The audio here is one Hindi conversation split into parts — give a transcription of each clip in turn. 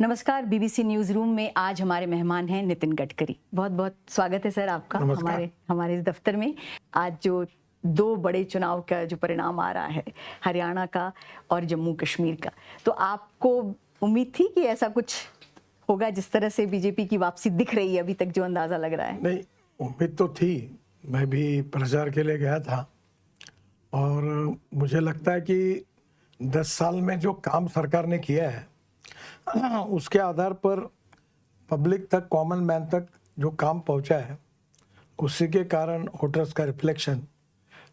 नमस्कार। बीबीसी न्यूज रूम में आज हमारे मेहमान हैं नितिन गडकरी। बहुत बहुत स्वागत है सर आपका हमारे इस दफ्तर में। आज जो दो बड़े चुनाव का जो परिणाम आ रहा है, हरियाणा का और जम्मू कश्मीर का, तो आपको उम्मीद थी कि ऐसा कुछ होगा? जिस तरह से बीजेपी की वापसी दिख रही है अभी तक, जो अंदाजा लग रहा है। नहीं, उम्मीद तो थी। मैं भी प्रचार के लिए गया था और मुझे लगता है कि 10 साल में जो काम सरकार ने किया है उसके आधार पर पब्लिक तक, कॉमन मैन तक जो काम पहुंचा है, उसी के कारण वोटर्स का रिफ्लेक्शन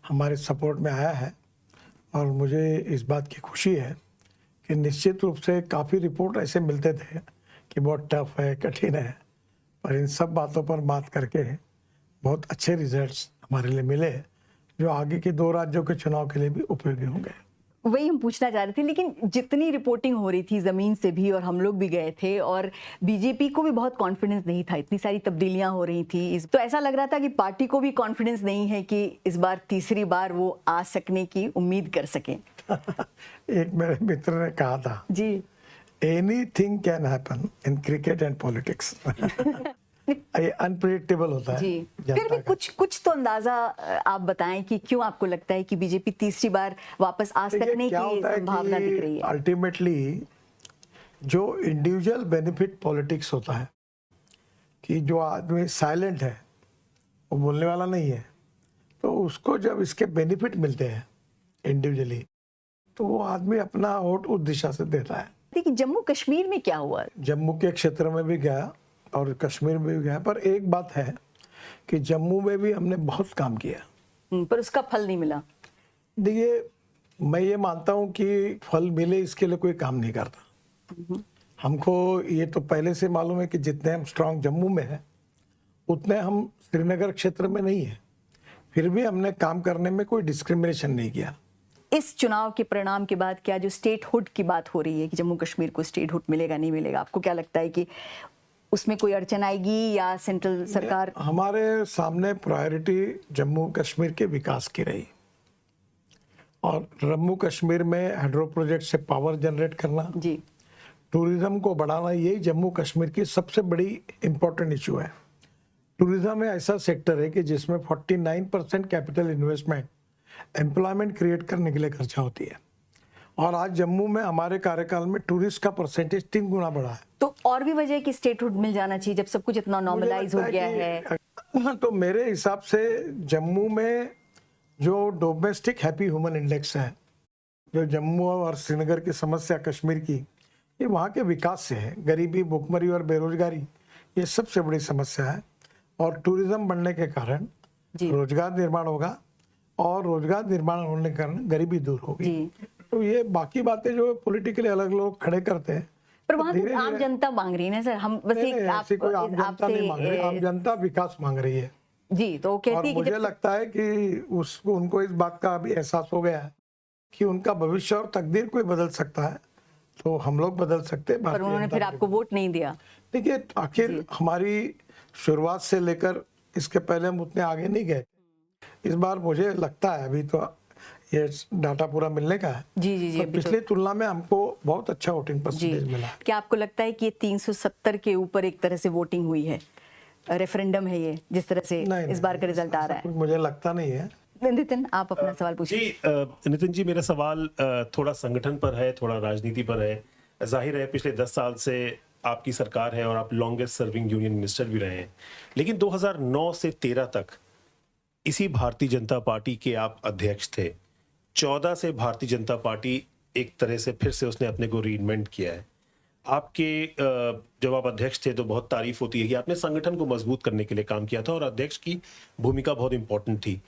हमारे सपोर्ट में आया है। और मुझे इस बात की खुशी है कि निश्चित रूप से काफ़ी रिपोर्ट ऐसे मिलते थे कि बहुत टफ है, कठिन है, पर इन सब बातों पर बात करके बहुत अच्छे रिजल्ट्स हमारे लिए मिले, जो आगे के 2 राज्यों के चुनाव के लिए भी उपयोगी होंगे। वही हम पूछना चाह रहे थे। लेकिन जितनी रिपोर्टिंग हो रही थी जमीन से भी, और हम लोग भी गए थे, और बीजेपी को भी बहुत कॉन्फिडेंस नहीं था, इतनी सारी तब्दीलियां हो रही थी, तो ऐसा लग रहा था कि पार्टी को भी कॉन्फिडेंस नहीं है कि इस बार तीसरी बार वो आ सकने की उम्मीद कर सकें। एक मेरे मित्र ने कहा था जी, anything can happen in cricket and politics. ये अनप्रेडिक्टेबल होता है। जी, फिर भी कुछ तो अंदाजा आप बताएं कि क्यों आपको लगता है कि बीजेपी तीसरी बार वापस आ सकने की संभावना दिख रही है? अल्टीमेटली जो इंडिविजुअल बेनिफिट पॉलिटिक्स होता है, कि जो आदमी साइलेंट है, वो बोलने वाला नहीं है, तो उसको जब इसके बेनिफिट मिलते हैं इंडिविजुअली, तो वो आदमी अपना वोट उस दिशा से देता है। देखिए, जम्मू कश्मीर में क्या हुआ? जम्मू के क्षेत्र में भी गया और कश्मीर में भी गया, पर एक बात है कि जम्मू में भी हमने बहुत काम किया, पर उसका फल नहीं मिला। देखिए, मैं ये मानता हूँ कि फल मिले इसके लिए कोई काम नहीं करता। हमको ये तो पहले से मालूम है कि जितने हम स्ट्रांग जम्मू में हैं, उतने हम श्रीनगर क्षेत्र में नहीं है। फिर भी हमने काम करने में कोई डिस्क्रिमिनेशन नहीं किया। इस चुनाव के परिणाम के बाद क्या जो स्टेटहुड की बात हो रही है कि जम्मू कश्मीर को स्टेटहुड मिलेगा नहीं मिलेगा, आपको क्या लगता है कि उसमें कोई अड़चन आएगी या सेंट्रल सरकार? हमारे सामने प्रायोरिटी जम्मू कश्मीर के विकास की रही, और जम्मू कश्मीर में हाइड्रो प्रोजेक्ट से पावर जनरेट करना, जी, टूरिज्म को बढ़ाना, यही जम्मू कश्मीर की सबसे बड़ी इम्पोर्टेंट इशू है। टूरिज्म में ऐसा सेक्टर है कि जिसमें 49% कैपिटल इन्वेस्टमेंट एम्प्लॉयमेंट क्रिएट करने के लिए खर्चा होती है, और आज जम्मू में हमारे कार्यकाल में टूरिस्ट का परसेंटेज 3 गुना बढ़ा है। तो और भी वजह कि स्टेटहुड मिल जाना चाहिए जब सब कुछ इतना नॉर्मलाइज हो गया है। तो मेरे हिसाब से जम्मू में जो डोमेस्टिक हैप्पी ह्यूमन इंडेक्स है, जो जम्मू और श्रीनगर की समस्या कश्मीर की, ये वहाँ के विकास से है। गरीबी, भुखमरी और बेरोजगारी ये सबसे बड़ी समस्या है, और टूरिज्म बढ़ने के कारण रोजगार निर्माण होगा, और रोजगार निर्माण होने के कारण गरीबी दूर होगी। तो ये बाकी बातें जो पॉलिटिकली अलग लोग खड़े करते हैं, पर वहाँ तो आम जनता मांग रही है ना सर। हम बस ऐसी कोई आम जनता नहीं मांग रही, आम जनता विकास मांग रही है। जी, तो कहती है कि मुझे लगता है कि उनको इस बात का अभी एहसास हो गया है कि उनका भविष्य और तकदीर कोई बदल सकता है, तो हम लोग बदल सकते हैं। पर उन्होंने फिर आपको वोट नहीं दिया। देखिए, आखिर हमारी शुरुआत से लेकर इसके पहले हम उतने आगे नहीं गए। इस बार मुझे लगता है, अभी तो ये डाटा पूरा मिलने का है, जी, पिछली तुलना में हमको बहुत अच्छा वोटिंग परसेंटेज मिला। क्या आपको लगता है कि ये 370 के ऊपर एक तरह से वोटिंग हुई है, रेफरेंडम है ये, जिस तरह से इस बार का रिजल्ट आ रहा है? मुझे लगता नहीं है। नितिन, आप अपना सवाल पूछिए। जी नितिन जी, मेरा सवाल थोड़ा संगठन पर है, थोड़ा राजनीति पर है। जाहिर है पिछले 10 साल से आपकी सरकार है और आप लॉन्गेस्ट सर्विंग यूनियन मिनिस्टर भी रहे हैं, लेकिन 2009 से 13 तक इसी भारतीय जनता पार्टी के आप अध्यक्ष थे। 14 से भारतीय जनता पार्टी एक तरह से फिर से उसने अपने को रीइन्वेंट किया है। आपके जब आप अध्यक्ष थे तो बहुत तारीफ होती है कि आपने संगठन को मजबूत करने के लिए काम किया था, और अध्यक्ष की भूमिका बहुत इंपॉर्टेंट थी,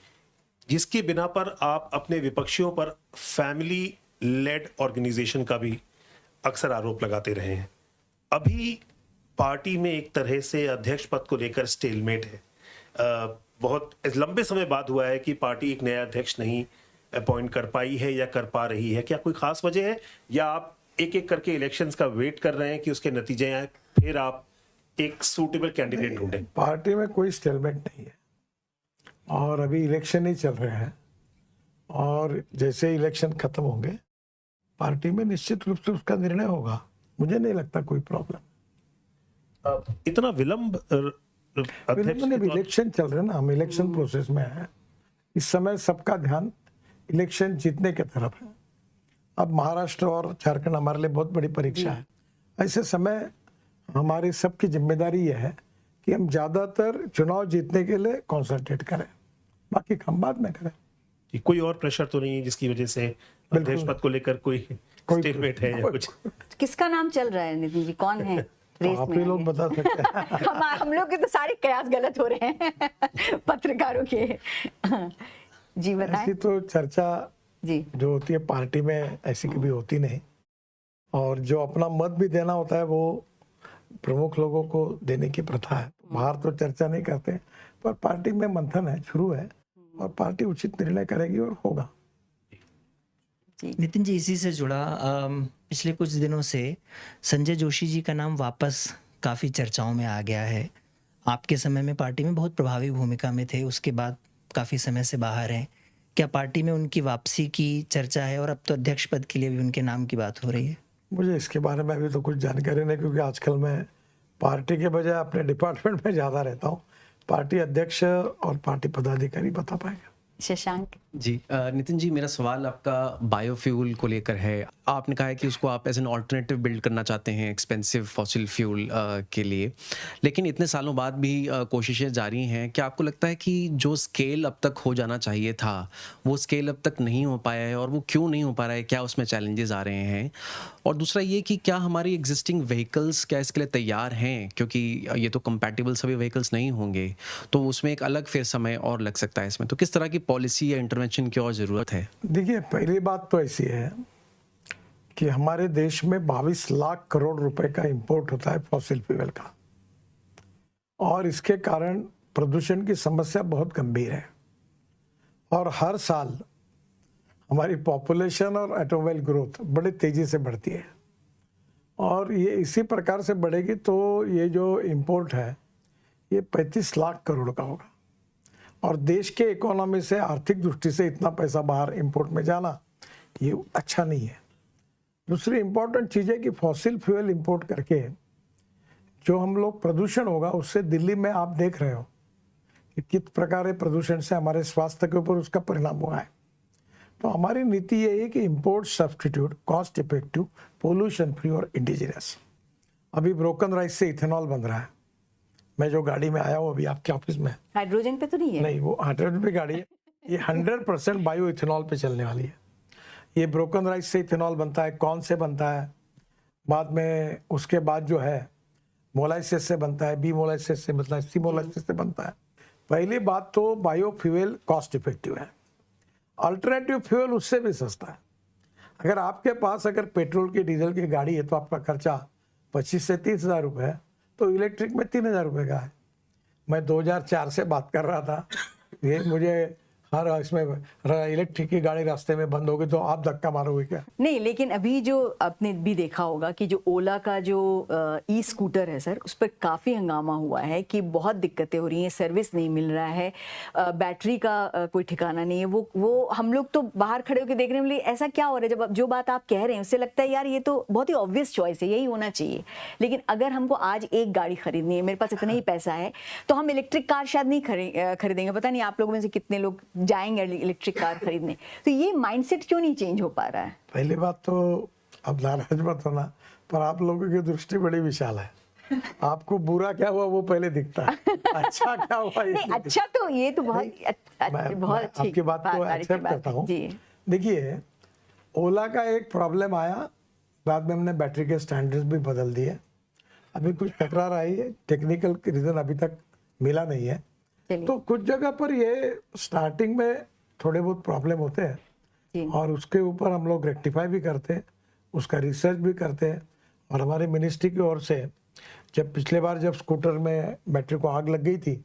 जिसके बिना पर आप अपने विपक्षियों पर फैमिली लेड ऑर्गेनाइजेशन का भी अक्सर आरोप लगाते रहे हैं। अभी पार्टी में एक तरह से अध्यक्ष पद को लेकर स्टेलमेट है। बहुत लंबे समय बाद हुआ है कि पार्टी एक नया अध्यक्ष नहीं अपॉइंट कर पाई है या कर पा रही है। क्या कोई खास वजह है, या आप एक एक करके इलेक्शंस का वेट कर रहे हैं कि उसके नतीजे आए, फिर आप एक सूटेबल कैंडिडेट ढूंढें? पार्टी में कोई स्टेलमेट नहीं है, और अभी इलेक्शन ही चल रहे हैं, और जैसे इलेक्शन खत्म होंगे पार्टी में निश्चित रूप से उसका निर्णय होगा। मुझे नहीं लगता कोई प्रॉब्लम। इतना विलंब अध्यक्ष में इलेक्शन चल रहे हैं ना, हम इलेक्शन प्रोसेस में हैं इस समय, सबका ध्यान इलेक्शन जीतने की तरफ है। अब महाराष्ट्र और झारखंड हमारे लिए बहुत बड़ी परीक्षा है। ऐसे समय हमारी सबकी जिम्मेदारी यह है कि हम ज्यादातर चुनाव जीतने के लिए कॉन्सेंट्रेट करें, बाकी काम बाद में करें। कोई और प्रेशर तो नहीं है जिसकी वजह से अध्यक्ष पद को लेकर कोई स्टेटमेंट है या कुछ? किसका नाम चल रहा है नितिन जी, कौन है रेस आप में? ही लोग बता सकते हैं। हम लोग के तो सारे कयास गलत हो रहे हैं पत्रकारों के। जी बताएं। ऐसी तो चर्चा जी जो होती है पार्टी में ऐसी कभी होती नहीं, और जो अपना मत भी देना होता है वो प्रमुख लोगों को देने की प्रथा है। बाहर तो चर्चा नहीं करते, पर पार्टी में मंथन है, शुरू है, और पार्टी उचित निर्णय करेगी और होगा। नितिन जी, इसी से जुड़ा पिछले कुछ दिनों से संजय जोशी जी का नाम वापस काफ़ी चर्चाओं में आ गया है। आपके समय में पार्टी में बहुत प्रभावी भूमिका में थे, उसके बाद काफ़ी समय से बाहर हैं। क्या पार्टी में उनकी वापसी की चर्चा है, और अब तो अध्यक्ष पद के लिए भी उनके नाम की बात हो रही है? मुझे इसके बारे में अभी तो कुछ जानकारी नहीं, क्योंकि आजकल मैं पार्टी के बजाय अपने डिपार्टमेंट में ज़्यादा रहता हूँ। पार्टी अध्यक्ष और पार्टी पदाधिकारी बता पाएंगे। शशांक जी, नितिन जी, मेरा सवाल आपका बायोफ्यूल को लेकर है। आपने कहा है कि उसको आप एज एन ऑल्टरनेटिव बिल्ड करना चाहते हैं एक्सपेंसिव फॉसिल फ्यूल के लिए, लेकिन इतने सालों बाद भी कोशिशें जारी हैं। क्या आपको लगता है कि जो स्केल अब तक हो जाना चाहिए था वो स्केल अब तक नहीं हो पाया है, और वो क्यों नहीं हो पा रहा है? क्या उसमें चैलेंजेस आ रहे हैं? और दूसरा ये कि क्या हमारी एग्जिस्टिंग व्हीकल्स क्या इसके लिए तैयार हैं, क्योंकि ये तो कंपैटिबल सभी व्हीकल्स नहीं होंगे, तो उसमें एक अलग फिर समय और लग सकता है इसमें। तो किस तरह की पॉलिसी या इंटरवेंशन की और ज़रूरत है? देखिए, पहली बात तो ऐसी है कि हमारे देश में 22 लाख करोड़ रुपए का इंपोर्ट होता है फॉसिल फ्यूल का, और इसके कारण प्रदूषण की समस्या बहुत गंभीर है। और हर साल हमारी पॉपुलेशन और ऑटोमोबाइल ग्रोथ बड़ी तेजी से बढ़ती है, और ये इसी प्रकार से बढ़ेगी तो ये जो इंपोर्ट है ये 35 लाख करोड़ का होगा। और देश के इकोनॉमी से, आर्थिक दृष्टि से इतना पैसा बाहर इंपोर्ट में जाना ये अच्छा नहीं है। दूसरी इंपॉर्टेंट चीज़ है कि फॉसिल फ्यूल इंपोर्ट करके जो हम लोग प्रदूषण होगा, उससे दिल्ली में आप देख रहे हो कि किस प्रकार प्रदूषण से हमारे स्वास्थ्य के ऊपर उसका परिणाम हुआ है। तो हमारी नीति ये है कि import substitute, cost effective, pollution free और इंडिजिनस। अभी ब्रोकन राइस से इथेनॉल बन रहा है। मैं जो गाड़ी में आया हूँ अभी आपके ऑफिस में, हाइड्रोजन पे तो नहीं है? नहीं, वो हाइड्रोजन पे गाड़ी है। ये 100% बायो इथेनॉल पे चलने वाली है। ये ब्रोकन राइस से इथेनॉल बनता है, कॉर्न से बनता है, बाद में उसके बाद जो है मोलाइसिस से बनता है, बी मोलाइसिस से, मतलब सी मोलाइसिस से बनता है। पहली बात तो बायो फ्यूल कॉस्ट इफेक्टिव है। अल्टरनेटिव फ्यूल उससे भी सस्ता है। अगर आपके पास अगर पेट्रोल की, डीजल की गाड़ी है तो आपका खर्चा 25 से 30 हज़ार रुपये है, तो इलेक्ट्रिक में 3,000 रुपये का है। मैं 2004 से बात कर रहा था, ये मुझे हर इसमें इलेक्ट्रिक की गाड़ी रास्ते में बंद होगी तो आप धक्का मारोगे क्या? नहीं, लेकिन अभी जो आपने भी देखा होगा कि जो ओला का जो ई स्कूटर है सर, उस पर काफ़ी हंगामा हुआ है कि बहुत दिक्कतें हो रही हैं, सर्विस नहीं मिल रहा है, बैटरी का कोई ठिकाना नहीं है। वो हम लोग तो बाहर खड़े होकर देखने में, ऐसा क्या हो रहा है? जब जो बात आप कह रहे हैं उससे लगता है यार ये तो बहुत ही ऑब्वियस चॉइस है, यही होना चाहिए। लेकिन अगर हमको आज एक गाड़ी खरीदनी है, मेरे पास इतना ही पैसा है, तो हम इलेक्ट्रिक कार शायद नहीं खरीदेंगे। पता नहीं आप लोगों में से कितने लोग जाएंगे इलेक्ट्रिक कार खरीदने। तो ये माइंडसेट क्यों नहीं चेंज हो पा रहा है? पहली बात तो अब नाराज मत होना, पर आप लोगों की दृष्टि बड़ी विशाल है। आपको बुरा क्या हुआ वो पहले दिखता है, अच्छा क्या हुआ ये नहीं, अच्छा तो ये तो बहुत अच्छी आपकी बात को एक्सेप्ट करता हूँ। देखिए, ओला का एक प्रॉब्लम आया, बाद में हमने बैटरी के स्टैंडर्ड्स भी बदल दिए। अभी कुछ तकरार आई है, टेक्निकल रीजन अभी तक मिला नहीं है। तो कुछ जगह पर ये स्टार्टिंग में थोड़े बहुत प्रॉब्लम होते हैं, और उसके ऊपर हम लोग रेक्टिफाई भी करते हैं, उसका रिसर्च भी करते हैं। और हमारे मिनिस्ट्री की ओर से जब पिछले बार जब स्कूटर में बैटरी को आग लग गई थी,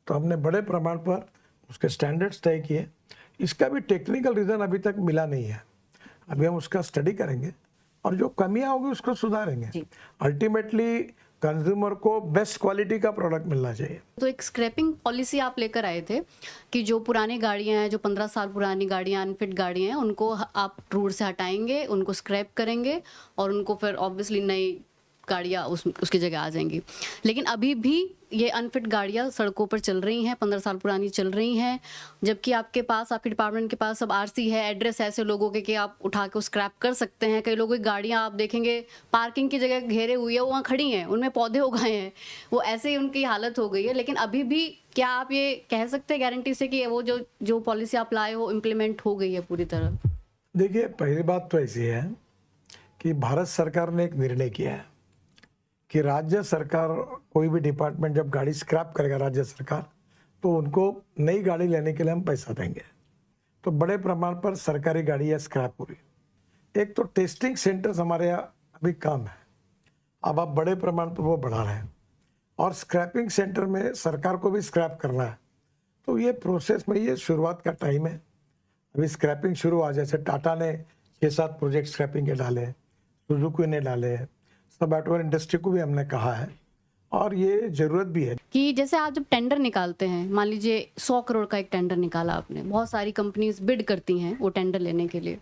तो हमने बड़े प्रमाण पर उसके स्टैंडर्ड्स तय किए। इसका भी टेक्निकल रीज़न अभी तक मिला नहीं है। अभी हम उसका स्टडी करेंगे और जो कमियां होगी उसको सुधारेंगे। अल्टीमेटली कंज्यूमर को बेस्ट क्वालिटी का प्रोडक्ट मिलना चाहिए। तो एक स्क्रैपिंग पॉलिसी आप लेकर आए थे कि जो पुरानी गाड़ियां हैं, जो 15 साल पुरानी गाड़ियां, अनफिट गाड़ियां हैं, उनको आप रोड से हटाएंगे, उनको स्क्रैप करेंगे और उनको फिर ऑब्वियसली नई गाड़ियां उसकी जगह आ जाएंगी। लेकिन अभी भी ये अनफिट गाड़ियां सड़कों पर चल रही हैं, 15 साल पुरानी चल रही हैं, जबकि आपके पास, आपके डिपार्टमेंट के पास अब आरसी है, एड्रेस है ऐसे लोगों के कि आप उठा के स्क्रैप कर सकते हैं। कई लोगों की गाड़ियां आप देखेंगे पार्किंग की जगह घेरे हुई है, वो वहाँ खड़ी हैं, उनमें पौधे उगाए हैं, वो ऐसे ही उनकी हालत हो गई है। लेकिन अभी भी क्या आप ये कह सकते हैं गारंटी से कि वो जो पॉलिसी आप लाए हो इम्प्लीमेंट हो गई है पूरी तरह? देखिए, पहली बात तो ऐसी है कि भारत सरकार ने एक निर्णय किया है कि राज्य सरकार कोई भी डिपार्टमेंट जब गाड़ी स्क्रैप करेगा राज्य सरकार, तो उनको नई गाड़ी लेने के लिए हम पैसा देंगे। तो बड़े प्रमाण पर सरकारी गाड़ी या स्क्रैप हो रही। एक तो टेस्टिंग सेंटर्स हमारे यहाँ अभी कम है, अब आप बड़े प्रमाण पर वो बढ़ा रहे हैं, और स्क्रैपिंग सेंटर में सरकार को भी स्क्रैप करना है। तो ये प्रोसेस में ये शुरुआत का टाइम है। अभी स्क्रैपिंग शुरू हुआ, जैसे टाटा ने 6-7 प्रोजेक्ट स्क्रैपिंग के डाले हैं, सुजुकी ने डाले हैं, सब ऑटो इंडस्ट्री को भी हमने कहा है, और ये जरूरत भी है कि जैसे आप जब टेंडर निकालते हैं, मान लीजिए 100 करोड़ का एक टेंडर निकाला आपने, बहुत सारी कंपनीज बिड करती हैं वो टेंडर लेने के लिए,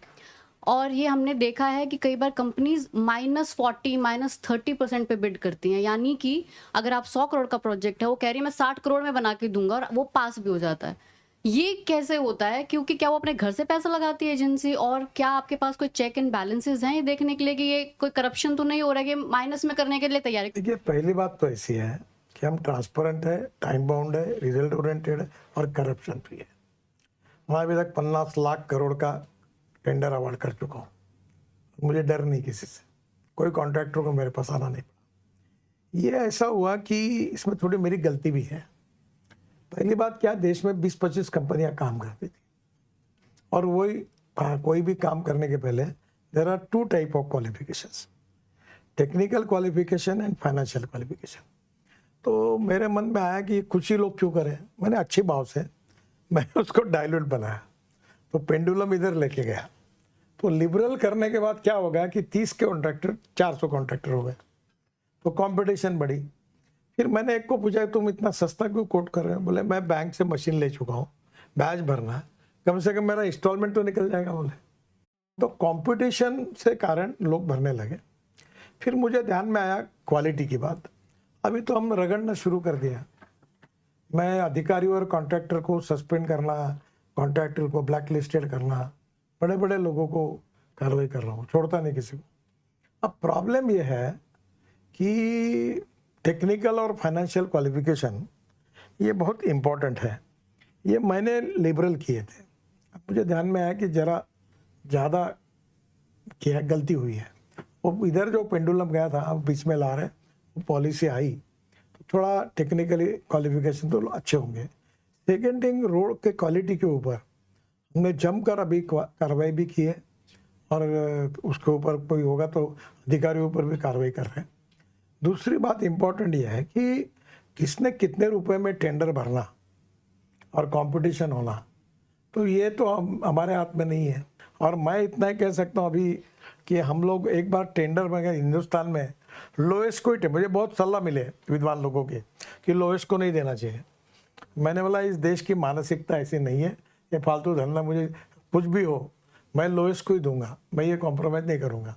और ये हमने देखा है कि कई बार कंपनीज -40, -30% पे बिड करती हैं। यानी कि अगर आप 100 करोड़ का प्रोजेक्ट है, वो कह रही है मैं 60 करोड़ में बना के दूंगा, और वो पास भी हो जाता है। ये कैसे होता है? क्योंकि क्या वो अपने घर से पैसा लगाती है एजेंसी, और क्या आपके पास कोई चेक एंड बैलेंसेस हैं ये देखने के लिए कि ये कोई करप्शन तो नहीं हो रहा है, कि माइनस में करने के लिए तैयारी? देखिए, पहली बात तो ऐसी है कि हम ट्रांसपेरेंट है, टाइम बाउंड है, रिजल्ट ओरिएंटेड है, और करप्शन फ्री है। मैं अभी तक 50 लाख करोड़ का टेंडर अवार्ड कर चुका हूँ, मुझे डर नहीं किसी से, कोई कॉन्ट्रैक्टर को मेरे पास आना नहीं पड़ा। ये ऐसा हुआ कि इसमें थोड़ी मेरी गलती भी है। पहली बात क्या, देश में 20-25 कंपनियां काम करती थी, और वही कोई भी काम करने के पहले there are 2 type of qualifications, technical qualification and financial qualification. तो मेरे मन में आया कि कुछ ही लोग क्यों करें, मैंने अच्छे भाव से मैंने उसको डाइल्यूट बनाया, तो पेंडुलम इधर लेके गया। तो लिबरल करने के बाद क्या होगा कि 30 के कॉन्ट्रैक्टर 400 कॉन्ट्रैक्टर हो गए, तो कंपटीशन बढ़ी। फिर मैंने एक को पूछा तुम इतना सस्ता क्यों कोट कर रहे हो? बोले मैं बैंक से मशीन ले चुका हूँ, बैच भरना है, कम से कम मेरा इंस्टॉलमेंट तो निकल जाएगा। बोले तो कंपटीशन से कारण लोग भरने लगे। फिर मुझे ध्यान में आया क्वालिटी की बात। अभी तो हम रगड़ना शुरू कर दिया, मैं अधिकारी और कॉन्ट्रैक्टर को सस्पेंड करना, कॉन्ट्रैक्टर को ब्लैक लिस्टेड करना, बड़े बड़े लोगों को कार्रवाई कर रहा हूँ, छोड़ता नहीं किसी को। अब प्रॉब्लम यह है कि टेक्निकल और फाइनेंशियल क्वालिफिकेशन ये बहुत इम्पोर्टेंट है, ये मैंने लिबरल किए थे। अब मुझे ध्यान में आया कि ज़रा ज़्यादा क्या गलती हुई है। वो इधर जो पेंडुलम गया था, अब बीच में ला रहे, वो पॉलिसी आई तो थोड़ा टेक्निकली क्वालिफिकेशन तो अच्छे होंगे। सेकेंड थिंग, रोड के क्वालिटी के ऊपर हमने जमकर अभी कार्रवाई भी की है, और उसके ऊपर कोई होगा तो अधिकारियों पर भी कार्रवाई कर रहे हैं। दूसरी बात इम्पोर्टेंट यह है कि किसने कितने रुपए में टेंडर भरना और कंपटीशन होना, तो ये तो हमारे हाथ में नहीं है। और मैं इतना ही कह सकता हूँ अभी कि हम लोग एक बार टेंडर में गए हिंदुस्तान में, लोएस्ट को ही, मुझे बहुत सलाह मिले विद्वान लोगों के कि लोएस्ट को नहीं देना चाहिए। मैंने बोला इस देश की मानसिकता ऐसी नहीं है, ये फालतू धंधा, मुझे कुछ भी हो मैं लोएस्ट को ही दूंगा, मैं ये कॉम्प्रोमाइज़ नहीं करूँगा।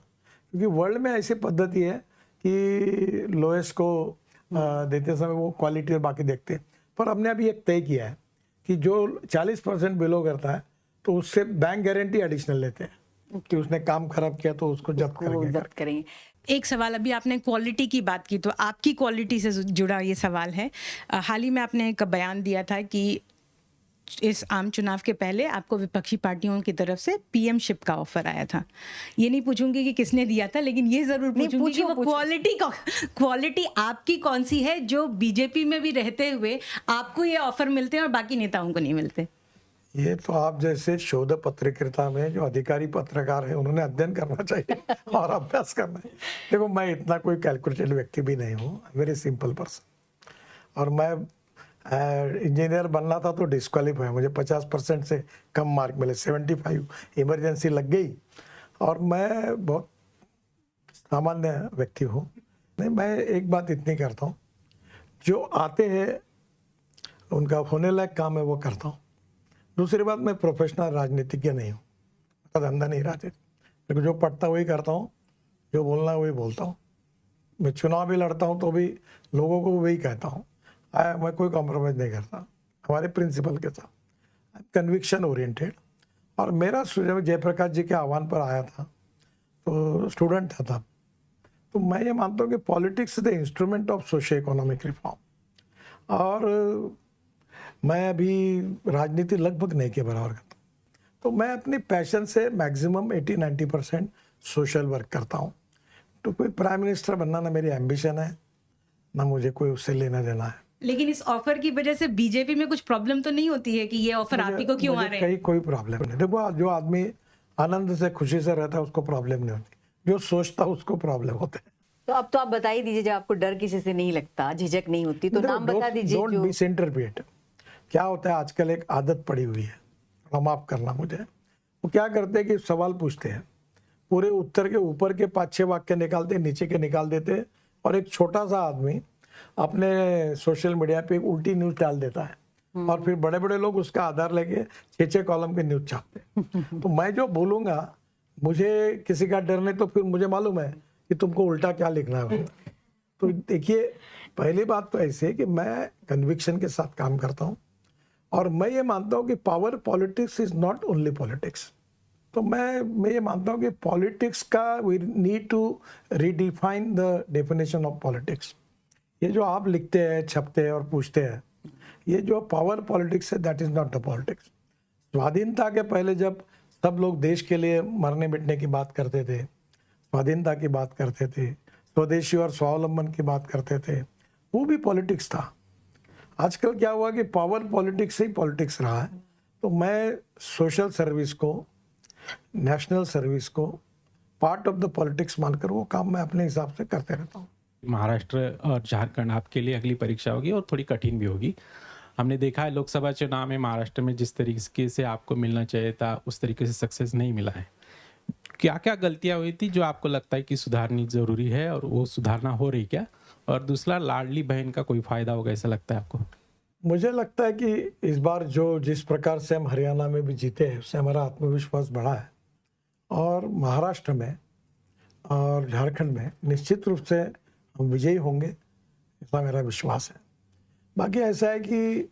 क्योंकि वर्ल्ड में ऐसी पद्धति है कि लोएस्ट को देते समय वो क्वालिटी और बाकी देखते हैं। पर हमने अभी एक तय किया है कि जो 40% बिलो करता है तो उससे बैंक गारंटी एडिशनल लेते हैं कि उसने काम खराब किया तो उसको जब्त करेंगे। एक सवाल, अभी आपने क्वालिटी की बात की, तो आपकी क्वालिटी से जुड़ा ये सवाल है। हाल ही में आपने एक बयान दिया था कि इस आम चुनाव के पहले आपको विपक्षी पार्टियों की तरफ से पीएमशिप का ऑफर आया था। ये नहीं पूछूंगी कि किसने दिया था, लेकिन ये जरूर पूछूंगी कि वो क्वालिटी आपकी कौन सी है जो बीजेपी में भी रहते हुए आपको ये ऑफर मिलते हैं और बाकी नेताओं को नहीं मिलते? ये तो आप जैसे शोध पत्रकारिता में जो अधिकारी पत्रकार है उन्होंने अध्ययन करना चाहिए और अभ्यास करना है। देखो, मैं इतना कोई कैलकुलेटेड व्यक्ति भी नहीं हूँ, वेरी सिंपल पर्सन। और मैं इंजीनियर बनना था तो डिस्क्वालीफाई, मुझे 50% से कम मार्क मिले, 75, इमरजेंसी लग गई। और मैं बहुत सामान्य व्यक्ति हूँ, नहीं, मैं एक बात इतनी करता हूँ, जो आते हैं उनका होने लायक काम है वो करता हूँ। दूसरी बात, मैं प्रोफेशनल राजनीतिज्ञ नहीं हूँ, मेरा धंधा नहीं राजनीति, लेकिन जो पढ़ता वही करता हूँ, जो बोलना है वही बोलता हूँ। मैं चुनाव भी लड़ता हूँ तो भी लोगों को वही कहता हूँ, मैं कोई कॉम्प्रोमाइज़ नहीं करता हमारे प्रिंसिपल के साथ, कन्विक्शन ओरिएंटेड। और मेरा जब जयप्रकाश जी के आह्वान पर आया था तो स्टूडेंट था तब, तो मैं ये मानता हूँ कि politics is the instrument of socio economic reform. और मैं अभी राजनीति लगभग नहीं के बराबर करता, तो मैं अपनी पैशन से मैक्सिमम 80-90% सोशल वर्क करता हूँ। तो कोई प्राइम मिनिस्टर बनना ना मेरी एम्बिशन है, ना मुझे कोई उससे लेना देना है। लेकिन इस ऑफर की वजह से बीजेपी में कुछ प्रॉब्लम तो नहीं होती है कि ये ऑफर आप ही को क्यों आ रहे हैं? कोई प्रॉब्लम नहीं। देखो, जो आदमी आनंद से खुशी से रहता है उसको प्रॉब्लम नहीं होती, जो सोचता है उसको प्रॉब्लम होता है। तो अब तो आप बता ही दीजिए, जब आपको डर किसी से नहीं लगता, झिझक नहीं होती, तो नाम बता दीजिए। Don't misinterpret. क्या होता है आजकल, एक आदत पड़ी हुई है, माफ करना मुझे, वो क्या करते हैं कि सवाल पूछते हैं, पूरे उत्तर के ऊपर के 5-6 वाक्य निकालते, नीचे के निकाल देते, और एक छोटा सा आदमी अपने सोशल मीडिया पे एक उल्टी न्यूज डाल देता है, और फिर बड़े बड़े लोग उसका आधार लेके 6-6 कॉलम के न्यूज छापते। तो मैं जो बोलूंगा, मुझे किसी का डर नहीं, तो फिर मुझे मालूम है कि तुमको उल्टा क्या लिखना है। तो देखिए, पहली बात तो ऐसे कि मैं कन्विक्शन के साथ काम करता हूँ, और मैं ये मानता हूँ कि power politics is not only politics. तो मैं ये मानता हूँ कि पॉलिटिक्स का we need to redefine the definition of politics. ये जो आप लिखते हैं, छपते हैं और पूछते हैं, ये जो पावर पॉलिटिक्स है, that is not the politics. स्वाधीनता के पहले जब सब लोग देश के लिए मरने मिटने की बात करते थे, स्वाधीनता की बात करते थे, स्वदेशी और स्वावलंबन की बात करते थे, वो भी पॉलिटिक्स था। आजकल क्या हुआ कि पावर पॉलिटिक्स से ही पॉलिटिक्स रहा है। तो मैं सोशल सर्विस को, नेशनल सर्विस को पार्ट ऑफ द पॉलिटिक्स मानकर वो काम मैं अपने हिसाब से करते रहता हूँ। महाराष्ट्र और झारखंड आपके लिए अगली परीक्षा होगी और थोड़ी कठिन भी होगी। हमने देखा है लोकसभा चुनाव में महाराष्ट्र में जिस तरीके से आपको मिलना चाहिए था उस तरीके से सक्सेस नहीं मिला है। क्या क्या गलतियां हुई थी जो आपको लगता है कि सुधारनी जरूरी है, और वो सुधारना हो रही क्या? और दूसरा, लाडली बहन का कोई फायदा होगा ऐसा लगता है आपको? मुझे लगता है कि इस बार जिस प्रकार से हम हरियाणा में भी जीते हैं, उससे हमारा आत्मविश्वास बढ़ा है, और महाराष्ट्र में और झारखंड में निश्चित रूप से हम विजयी होंगे, ऐसा मेरा विश्वास है। बाकी ऐसा है कि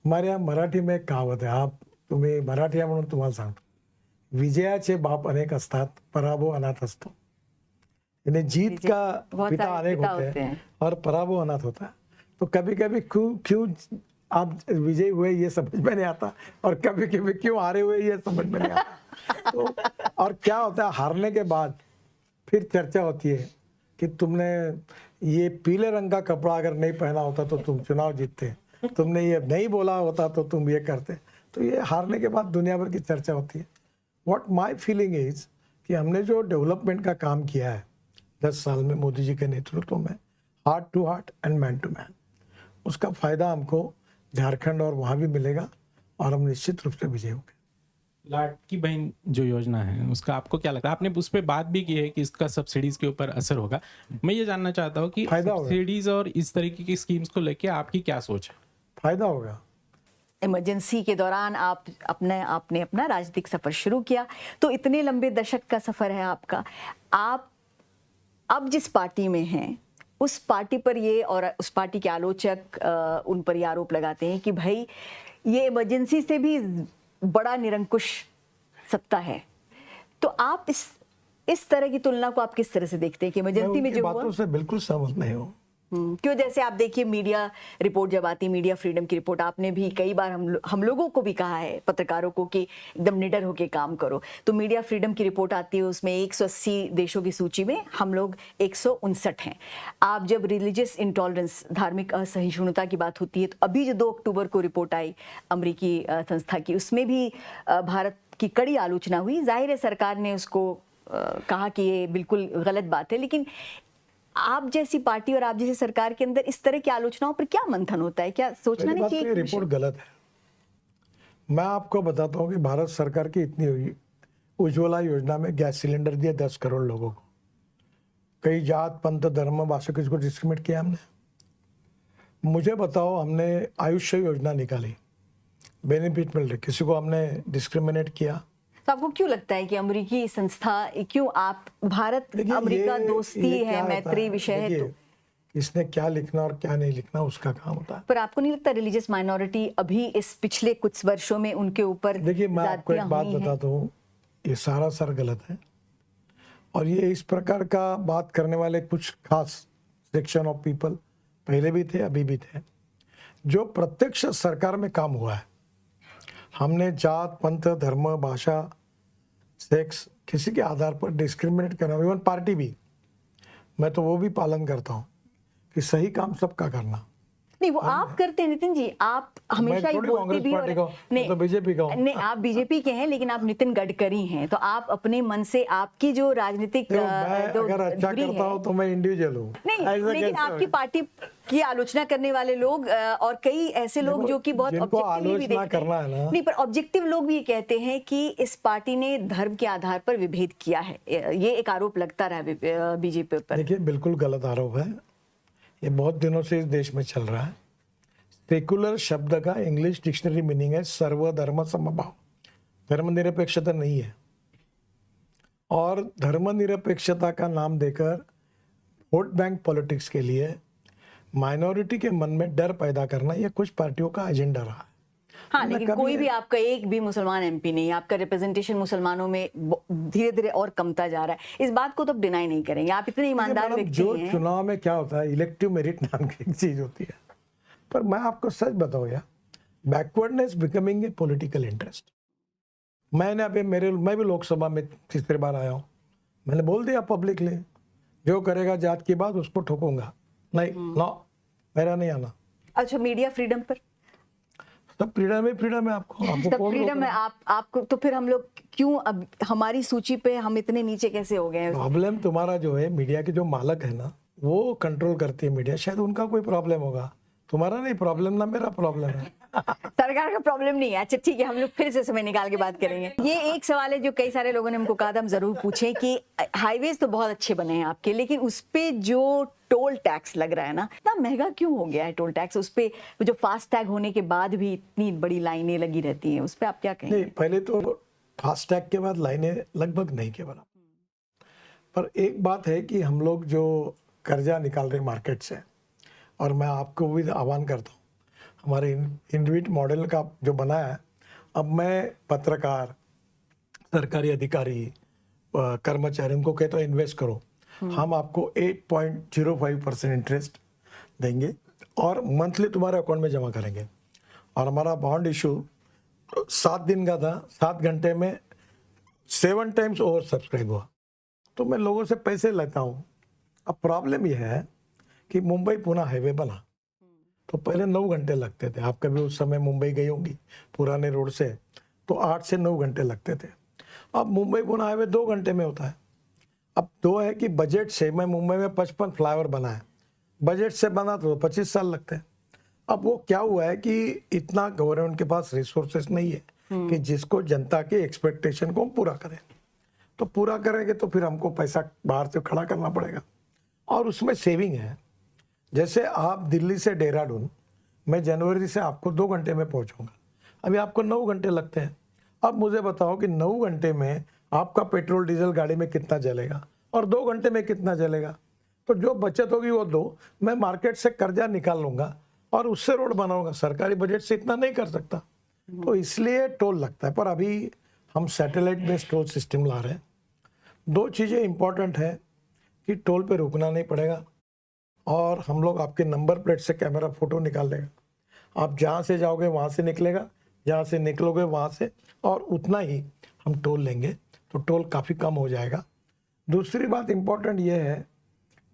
हमारे यहाँ मराठी में एक कहावत है, तुम्ही मराठी आहे म्हणून तुम्हाला सांगतो, विजयाचे बाप अनेक असतात, पराभव अनाथ असतो। यानी जीत का पिता अनेक होते हैं और पराभव अनाथ होता है। तो कभी कभी क्यों आप विजयी हुए ये समझ में नहीं आता, और कभी कभी क्यों हारे हुए ये समझ में नहीं आता। तो और क्या होता है, हारने के बाद फिर चर्चा होती है कि तुमने ये पीले रंग का कपड़ा अगर नहीं पहना होता तो तुम चुनाव जीतते, तुमने ये नहीं बोला होता तो तुम ये करते। तो ये हारने के बाद दुनिया भर की चर्चा होती है। व्हाट माय फीलिंग इज कि हमने जो डेवलपमेंट का काम किया है 10 साल में मोदी जी के नेतृत्व में, heart to heart and man to man, उसका फायदा हमको झारखंड और वहाँ भी मिलेगा, और हम निश्चित रूप से विजय होंगे। लाडली बहन जो योजना है उसका आपको क्या लगता है? आपने उस पर बात भी की है कि इसका सब्सिडीज के ऊपर असर होगा। मैं ये जानना चाहता हूँ कि सब्सिडीज और इस तरीके की स्कीम्स को लेके आपकी क्या सोच है? फायदा होगा। इमरजेंसी के दौरान आपने अपना राजनीतिक सफर शुरू किया, तो इतने लंबे दशक का सफर है आपका। आप अब जिस पार्टी में हैं, उस पार्टी पर ये, और उस पार्टी के आलोचक उन पर ये आरोप लगाते हैं कि भाई ये इमरजेंसी से भी बड़ा निरंकुश सत्ता है। तो आप इस तरह की तुलना को आप किस तरह से देखते हैं कि इमरजेंसी में जो हुआ? बातों से बिल्कुल सहमत नहीं हूँ। क्यों? जैसे आप देखिए, मीडिया रिपोर्ट जब आती है, मीडिया फ्रीडम की रिपोर्ट, आपने भी कई बार हम लोगों को भी कहा है, पत्रकारों को, कि एकदम निडर होकर काम करो। तो मीडिया फ्रीडम की रिपोर्ट आती है, उसमें 180 देशों की सूची में हम लोग 159 हैं। आप जब रिलीजियस इंटॉलरेंस, धार्मिक असहिष्णुता की बात होती है, तो अभी जो 2 अक्टूबर को रिपोर्ट आई अमरीकी संस्था की, उसमें भी भारत की कड़ी आलोचना हुई। जाहिर है सरकार ने उसको कहा कि ये बिल्कुल गलत बात है, लेकिन आप जैसी पार्टी और आप जैसी सरकार के अंदर इस तरह की आलोचनाओं पर क्या मंथन होता है? क्या सोचना नहीं चाहिए? रिपोर्ट गलत है। मैं आपको बताता हूँ कि भारत सरकार की इतनी हुई, उज्ज्वला योजना में गैस सिलेंडर दिया 10 करोड़ लोगों को, कई जात पंथ धर्म भाषा किसी को डिस्क्रिमिनेट किया हमने? मुझे बताओ, हमने आयुष्य योजना निकाली, बेनिफिट मिल रहे, किसी को हमने डिस्क्रिमिनेट किया? तो आपको क्यों लगता है कि अमेरिकी संस्था, क्यों आप भारत अमेरिका दोस्ती है, मैत्री विषय है, तो इसने क्या लिखना और क्या नहीं लिखना उसका काम होता है। पर आपको नहीं लगता रिलीजियस माइनॉरिटी अभी इस पिछले कुछ वर्षों में उनके ऊपर? देखिए, मैं आपको एक बात बताता हूँ, ये सारा गलत है, और ये इस प्रकार का बात करने वाले कुछ खास सेक्शन ऑफ पीपल पहले भी थे, अभी भी थे, जो प्रत्यक्ष सरकार में काम हुआ है। हमने जात पंथ धर्म भाषा सेक्स किसी के आधार पर डिस्क्रिमिनेट करना, इवन पार्टी भी, मैं तो वो भी पालन करता हूँ कि सही काम सबका करना। नहीं, वो आप करते हैं नितिन जी, आप हमेशा ही बोलते भी, और नहीं तो बीजेपी का नहीं, आप बीजेपी के हैं, लेकिन आप नितिन गडकरी हैं, तो आप अपने मन से आपकी जो राजनीतिक अगर अच्छा करता हूँ तो मैं इंडिविजुअल हूँ, नहीं, लेकिन आपकी पार्टी की आलोचना करने वाले लोग और कई ऐसे लोग जो कि बहुत ऑब्जेक्टिवली भी देखते हैं, नहीं, पर ऑब्जेक्टिव लोग भी ये कहते हैं कि इस पार्टी ने धर्म के आधार पर विभेद किया है, ये एक आरोप लगता रहा है बीजेपी पर। देखिए, बिल्कुल गलत आरोप है, ये बहुत दिनों से इस देश में चल रहा है। सेकुलर शब्द का इंग्लिश डिक्शनरी मीनिंग है सर्वधर्म समभाव, धर्मनिरपेक्षता नहीं है। और धर्मनिरपेक्षता का नाम देकर वोट बैंक पॉलिटिक्स के लिए माइनॉरिटी के मन में डर पैदा करना, यह कुछ पार्टियों का एजेंडा रहा है। हाँ, लेकिन कोई भी आपका एक भी मुसलमान एमपी नहीं, आपका रिप्रेजेंटेशन मुसलमानों में धीरे धीरे और कमता जा रहा है, इस बात को तो आप डिनाई नहीं करेंगे, आप इतने ईमानदार व्यक्ति हैं। जो चुनाव में क्या होता है, इलेक्टिव मेरिट नाम की एक चीज होती है, पर मैं आपको सच बताऊं यार, backwardness becoming a political interest. मैं भी लोकसभा में तीसरी बार आया हूँ, मैंने बोल दिया पब्लिकली, जो करेगा जात की बात उसको ठोकूंगा, नहीं नो, मेरा नहीं आना। अच्छा, मीडिया फ्रीडम पर सब फ्रीडम है, आपको फ्रीडम है, आपको तो फिर हम लोग क्यों अब हमारी सूची पे हम इतने नीचे कैसे हो गए? प्रॉब्लम तुम्हारा जो है, मीडिया के जो मालक है ना, वो कंट्रोल करती है मीडिया, शायद उनका कोई प्रॉब्लम होगा, तुम्हारा नहीं प्रॉब्लम, ना मेरा प्रॉब्लम है। सरकार का प्रॉब्लम नहीं है। अच्छा ठीक है, हम लोग फिर से समय निकाल के बात करेंगे। ये एक सवाल है जो कई सारे लोगों ने हमको कहा था हम जरूर पूछें कि हाईवेज तो बहुत अच्छे बने हैं आपके, लेकिन उस पे जो टोल टैक्स लग रहा है ना, इतना महंगा क्यों हो गया है टोल टैक्स? उस पे जो फास्ट टैग होने के बाद भी इतनी बड़ी लाइनें लगी रहती हैं, उस पे आप क्या कहेंगे? नहीं, पहले तो फास्ट टैग के बाद लाइनें लगभग नहीं के बराबर, पर एक बात है कि हम लोग जो कर्जा निकाल रहे मार्केट से, और मैं आपको भी आह्वान करता हूँ, हमारे इनविट मॉडल का जो बनाया है, अब मैं पत्रकार, सरकारी अधिकारी, कर्मचारी, उनको कहता हूँ इन्वेस्ट करो, हम आपको 8.05% इंटरेस्ट देंगे और मंथली तुम्हारे अकाउंट में जमा करेंगे। और हमारा बॉन्ड इशू 7 दिन का था, 7 घंटे में 7 टाइम्स ओवर सब्सक्राइब हुआ, तो मैं लोगों से पैसे लेता हूँ। अब प्रॉब्लम यह है कि मुंबई पुणे हाईवे बना तो पहले 9 घंटे लगते थे, आप कभी उस समय मुंबई गई होंगी पुराने रोड से, तो 8 से 9 घंटे लगते थे। अब मुंबई पुणे हाईवे 2 घंटे में होता है। अब 2 है कि बजट से, मैं मुंबई में 55 फ्लाईओवर बना है, बजट से बना तो 25 साल लगते हैं। अब वो क्या हुआ है कि इतना गवर्नमेंट के पास रिसोर्सेस नहीं है कि जिसको जनता के एक्सपेक्टेशन को हम पूरा करें, तो पूरा करेंगे तो फिर हमको पैसा बाहर से खड़ा करना पड़ेगा, और उसमें सेविंग है। जैसे आप दिल्ली से देहरादून, मैं जनवरी से आपको 2 घंटे में पहुंचूंगा, अभी आपको 9 घंटे लगते हैं। अब मुझे बताओ कि 9 घंटे में आपका पेट्रोल डीजल गाड़ी में कितना जलेगा और 2 घंटे में कितना जलेगा? तो जो बचत होगी वो दो मैं मार्केट से कर्जा निकाल लूंगा और उससे रोड बनाऊंगा, सरकारी बजट से इतना नहीं कर सकता, तो इसलिए टोल लगता है। पर अभी हम सैटेलाइट बेस्ड टोल सिस्टम ला रहे हैं। 2 चीज़ें इंपॉर्टेंट है कि टोल पे रुकना नहीं पड़ेगा, और हम लोग आपके नंबर प्लेट से कैमरा फोटो निकाल लेगा, आप जहाँ से जाओगे वहाँ से निकलेगा, जहाँ से निकलोगे वहाँ से, और उतना ही हम टोल लेंगे, तो टोल काफ़ी कम हो जाएगा। दूसरी बात इम्पोर्टेंट ये है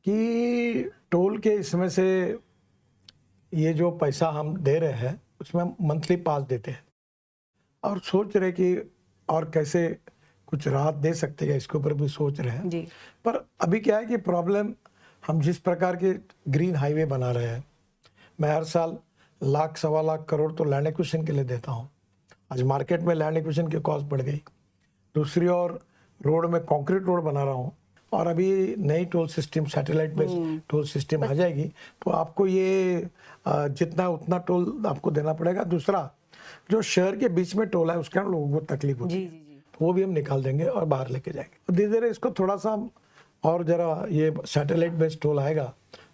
कि टोल के इसमें से ये जो पैसा हम दे रहे हैं उसमें मंथली पास देते हैं, और सोच रहे कि और कैसे कुछ राहत दे सकते हैं, इसके ऊपर भी सोच रहे हैं जी। पर अभी क्या है कि प्रॉब्लम, हम जिस प्रकार के ग्रीन हाईवे बना रहे हैं, मैं हर साल लाख 1.25 लाख करोड़ तो लैंड एक्विजिशन के लिए देता हूँ। आज मार्केट में लैंड एक्विजिशन की कॉस्ट बढ़ गई। दूसरी ओर रोड में कंक्रीट रोड बना रहा हूँ, और अभी नई toll system, satellite based toll system आ जाएगी, तो आपको ये जितना उतना टोल आपको देना पड़ेगा। दूसरा, जो शहर के बीच में टोल है उसके लोगों को तकलीफ होती है, तो वो भी हम निकाल देंगे और बाहर लेके जाएंगे। धीरे धीरे इसको थोड़ा सा और जरा ये सैटेलाइट बेस्ड टोल आएगा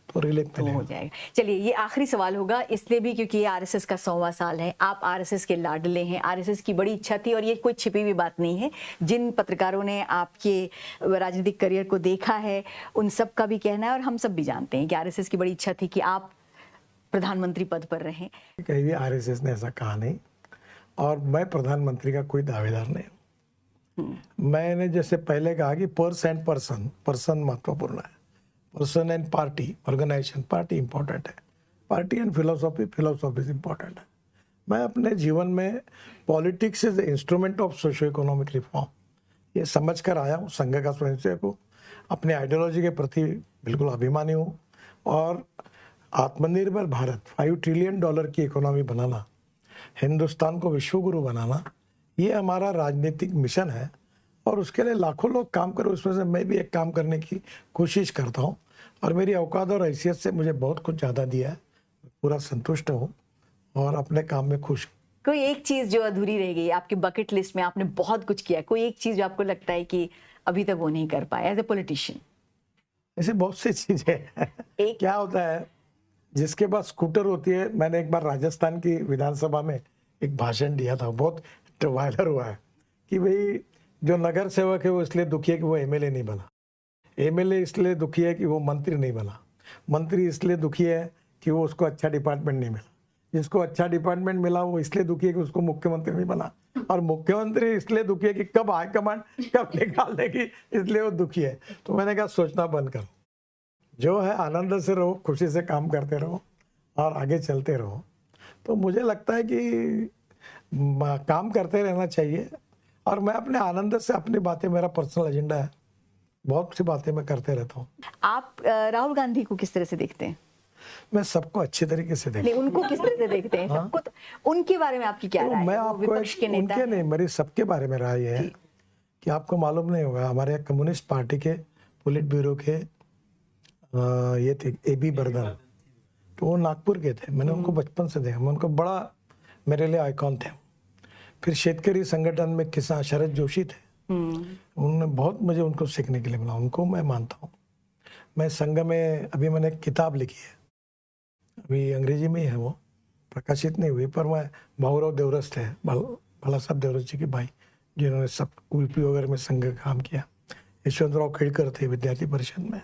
तो रिलीफ हो जाएगा। चलिए, ये आखिरी सवाल होगा इसलिए भी क्योंकि ये आरएसएस का 100वां साल है, आप आरएसएस के लाडले हैं, आरएसएस की बड़ी इच्छा थी और ये कोई छिपी हुई बात नहीं है। जिन पत्रकारों ने आपके राजनीतिक करियर को देखा है उन सब का भी कहना है और हम सब भी जानते हैं कि आरएसएस की बड़ी इच्छा थी कि आप प्रधानमंत्री पद पर रहें। कहीं भी आरएसएस ने ऐसा कहा नहीं और मैं प्रधानमंत्री का कोई दावेदार नहीं हूँ। मैंने जैसे पहले कहा कि पर्सन महत्वपूर्ण है, person and party, organisation, party important है, पार्टी एंड फिलोसॉफी इंपॉर्टेंट है। मैं अपने जीवन में politics is instrument of socio economic reform ये समझ कर आया हूँ। संघ का स्वयंसेवक हूँ, अपने आइडियोलॉजी के प्रति बिल्कुल अभिमानी हूँ और आत्मनिर्भर भारत, $5 ट्रिलियन की इकोनॉमी बनाना, हिंदुस्तान को विश्वगुरु बनाना, ये हमारा राजनीतिक मिशन है और उसके लिए लाखों लोग काम करें, उसमें से मैं भी एक काम करने की कोशिश करता हूँ और मेरी औकात और हैसियत से मुझे बहुत कुछ ज़्यादा दिया है, पूरा संतुष्ट हूँ और अपने काम में खुश। कोई एक चीज़ जो अधूरी रह गई आपकी बकेट लिस्ट में, आपने बहुत कुछ किया, कोई एक चीज़ जो आपको लगता है कि अभी तक वो नहीं कर पाए एज ए पॉलिटिशियन? ऐसे बहुत सी चीज़ें हैं। क्या होता है, जिसके पास स्कूटर होती है, मैंने एक बार राजस्थान की विधानसभा में एक भाषण दिया था, बहुत वायरल हुआ है कि भाई जो नगर सेवक है वो इसलिए दुखी है कि वो एमएलए नहीं बना, एमएलए इसलिए दुखी है कि वो मंत्री नहीं बना, मंत्री इसलिए दुखी है कि वो उसको अच्छा डिपार्टमेंट नहीं मिला, जिसको अच्छा डिपार्टमेंट मिला वो इसलिए दुखी है कि उसको मुख्यमंत्री नहीं बना, और मुख्यमंत्री इसलिए दुखी है कि कब हाईकमांड कब निकाल देगी, इसलिए वो दुखी है। तो मैंने कहा सोचना बंद करो, जो है आनंद से रहो, खुशी से काम करते रहो और आगे चलते रहो। तो मुझे लगता है कि काम करते रहना चाहिए और मैं अपने आनंद से अपनी बातें, मेरा पर्सनल एजेंडा है, बहुत सी बातें मैं करते रहता हूँ। आप राहुल गांधी को किस तरह से देखते हैं? मैं सबको अच्छे तरीके से देखता हूँ। उनको किस तरह से देखते हैं? सबको उनके बारे में आपकी क्या राय है? मैं आपको उनके नहीं, मेरी सबके बारे में राय है कि आपको मालूम नहीं होगा, हमारे यहाँ कम्युनिस्ट पार्टी के पोलिट ब्यूरो के ये थे AB बर्दन, तो वो नागपुर के थे, मैंने उनको बचपन से देखा, मैं उनको बड़ा, मेरे लिए आइकॉन थे। फिर शेतकरी संगठन में किसान शरद जोशी थे, उन्होंने बहुत मुझे उनको सीखने के लिए मिला, उनको मैं मानता हूँ। मैं संघ में अभी मैंने एक किताब लिखी है, अभी अंग्रेजी में ही है, वो प्रकाशित नहीं हुई, पर मैं भाऊराव देवरस थे, भला साहब देवरस जी के भाई, जिन्होंने सब UP वगैरह में संघ का काम किया, यशवंतराव खेड़कर थे विद्यार्थी परिषद में,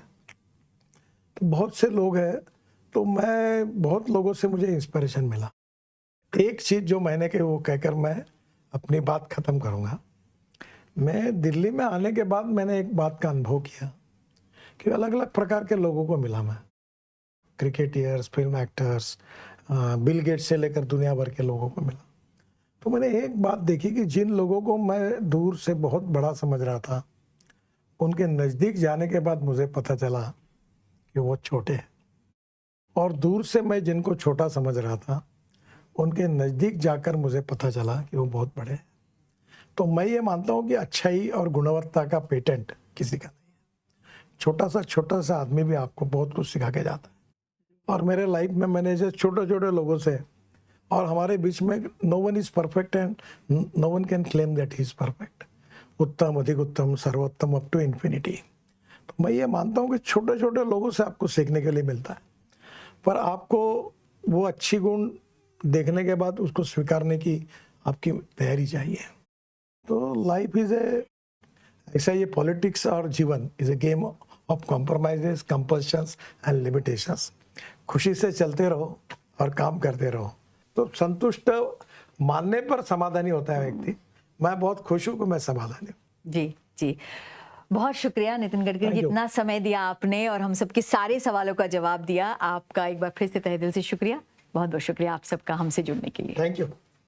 तो बहुत से लोग हैं। तो मैं बहुत लोगों से मुझे इंस्पिरेशन मिला। एक चीज़ जो मैंने कही वो कहकर मैं अपनी बात ख़त्म करूँगा। मैं दिल्ली में आने के बाद मैंने एक बात का अनुभव किया कि अलग अलग प्रकार के लोगों को मिला मैं, cricketers, film actors, Bill Gates से लेकर दुनिया भर के लोगों को मिला। तो मैंने एक बात देखी कि जिन लोगों को मैं दूर से बहुत बड़ा समझ रहा था, उनके नज़दीक जाने के बाद मुझे पता चला कि वो छोटे हैं, और दूर से मैं जिनको छोटा समझ रहा था उनके नज़दीक जाकर मुझे पता चला कि वो बहुत बड़े हैं। तो मैं ये मानता हूँ कि अच्छाई और गुणवत्ता का पेटेंट किसी का नहीं है। छोटा सा आदमी भी आपको बहुत कुछ सिखा के जाता है, और मेरे लाइफ में मैंने ऐसे छोटे छोटे लोगों से, और हमारे बीच में no one is perfect and no one can claim that he is perfect, उत्तम, अधिक उत्तम, सर्वोत्तम, अप टू इन्फिनिटी। तो मैं ये मानता हूँ कि छोटे छोटे लोगों से आपको सीखने के लिए मिलता है, पर आपको वो अच्छी गुण देखने के बाद उसको स्वीकारने की आपकी तैयारी चाहिए। तो लाइफ इज ऐसा, ये पॉलिटिक्स और जीवन is a game of compromises, compulsions and limitations. खुशी से चलते रहो और काम करते रहो, तो संतुष्ट मानने पर समाधानी होता है व्यक्ति। मैं बहुत खुश हूँ कि मैं समाधानी हूँ। जी जी, बहुत शुक्रिया नितिन गडकरी, इतना समय दिया आपने और हम सबके सारे सवालों का जवाब दिया। आपका एक बार फिर से तहे दिल से शुक्रिया, बहुत बहुत शुक्रिया आप सबका हमसे जुड़ने के लिए। Thank you.